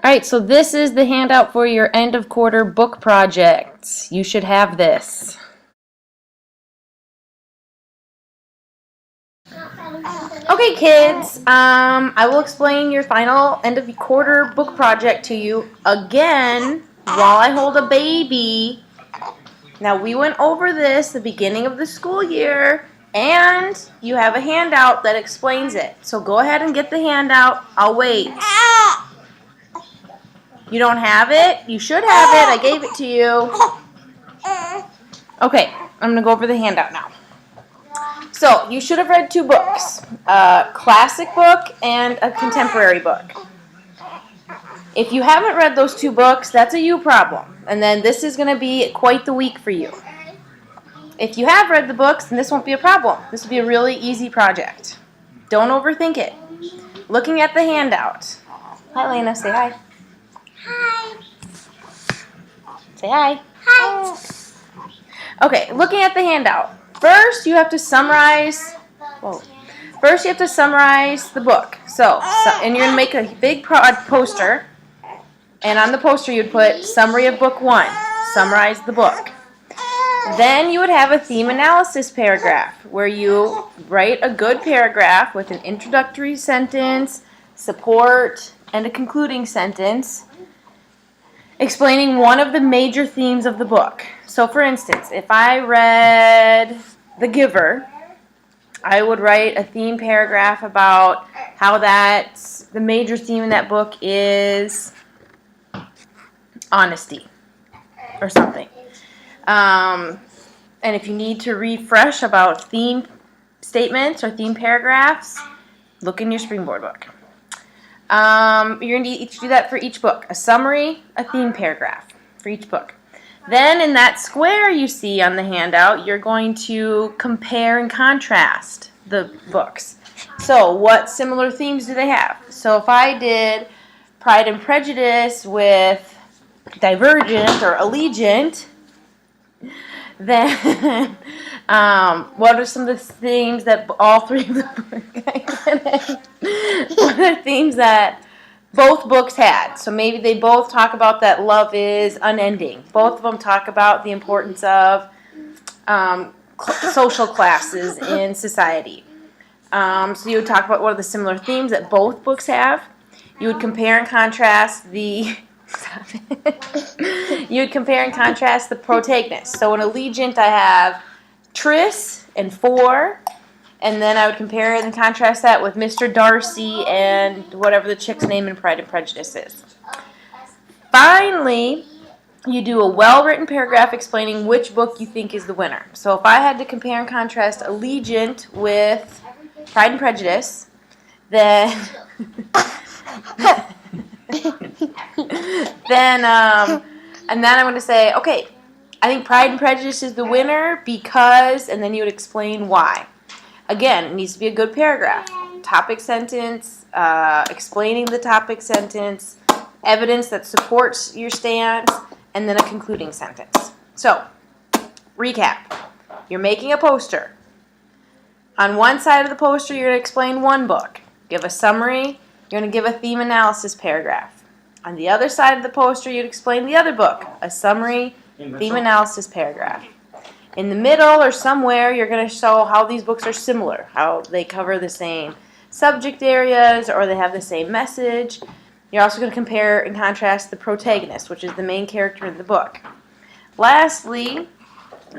Alright, so this is the handout for your end of quarter book project. You should have this. Okay, kids, I will explain your final end of quarter book project to you again while I hold a baby. Now, we went over this the beginning of the school year, and you have a handout that explains it. So go ahead and get the handout. I'll wait. You don't have it? You should have it. I gave it to you. Okay, I'm going to go over the handout now. So, you should have read two books, a classic book and a contemporary book. If you haven't read those two books, that's a you problem. And then this is going to be quite the week for you. If you have read the books, then this won't be a problem. This will be a really easy project. Don't overthink it. Looking at the handout. Hi, Lena. Say hi. Hi. Say hi. Hi. Okay, looking at the handout. First, you have to summarize. First, you have to summarize the book. And you're going to make a big poster. And on the poster, you'd put summary of book 1. Summarize the book. Then you would have a theme analysis paragraph where you write a good paragraph with an introductory sentence, support, and a concluding sentence explaining one of the major themes of the book. So, for instance, if I read The Giver, I would write a theme paragraph about how the major theme in that book is honesty or something. And if you need to refresh about theme statements or theme paragraphs, look in your Springboard book. You're going to each do that for each book. A summary, a theme paragraph for each book. Then in that square you see on the handout, you're going to compare and contrast the books. So what similar themes do they have? So if I did Pride and Prejudice with Divergent or Allegiant, then what are some of the themes that all three of the books what are themes that both books had? So maybe they both talk about that love is unending. Both of them talk about the importance of social classes in society. So you would talk about what are the similar themes that both books have. You would compare and contrast the protagonists. So in Allegiant, I have Tris and Four, and then I would compare and contrast that with Mr. Darcy and whatever the chick's name in Pride and Prejudice is. Finally, you do a well-written paragraph explaining which book you think is the winner. So if I had to compare and contrast Allegiant with Pride and Prejudice, then and then I'm going to say, okay, I think Pride and Prejudice is the winner because, and then you would explain why. Again, it needs to be a good paragraph. Topic sentence, explaining the topic sentence, evidence that supports your stance, and then a concluding sentence. So, recap. You're making a poster. On one side of the poster, you're going to explain one book. Give a summary. You're going to give a theme analysis paragraph. On the other side of the poster, you'd explain the other book. A summary, theme analysis paragraph. In the middle or somewhere, you're going to show how these books are similar, how they cover the same subject areas or they have the same message. You're also going to compare and contrast the protagonist, which is the main character in the book. Lastly,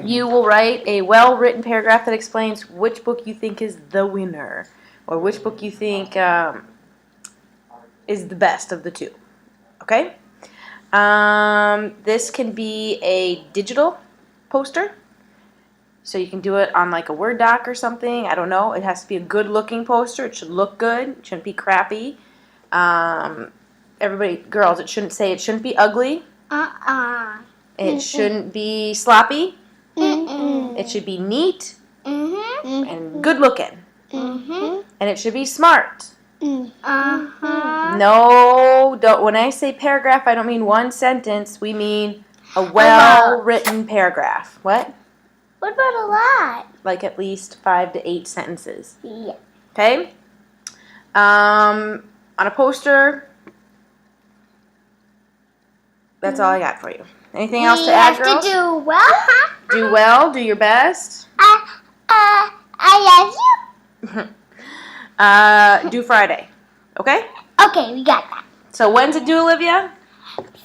you will write a well-written paragraph that explains which book you think is the winner or which book you think is the best of the two. Okay? This can be a digital poster. So you can do it on like a Word doc or something. I don't know. It has to be a good-looking poster. It should look good. It shouldn't be crappy. Everybody, girls, it shouldn't be ugly. It shouldn't be sloppy. It should be neat and good-looking. And it should be smart. No, don't. When I say paragraph, I don't mean one sentence. We mean a well-written paragraph. What? What about a lot? Like at least 5 to 8 sentences. Yeah. Okay? On a poster, That's all I got for you. Anything else to add, girls? We have to do well. Do well. Do your best. I love you. Do Friday. Okay? Okay, we got that. So when's it due, Olivia?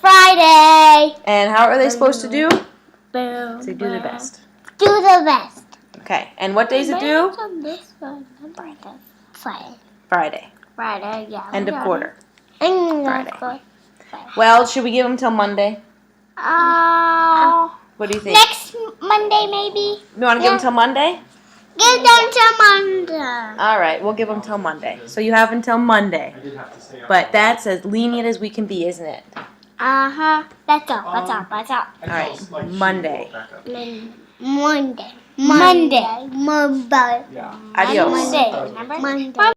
Friday. And how are they supposed to do? Boom. So do the best. Do the best. Okay. And what days it due? Friday. Friday. Friday, yeah. End of quarter. Friday. Well, should we give them till Monday? What do you think? Next Monday, maybe. You want to give them till Monday? Give them till Monday. All right, we'll give them till Monday. So you have until Monday. But that's as lenient as we can be, isn't it? That's all. That's all. All right, Monday. Monday. Monday. Adios. Monday. Remember? Monday.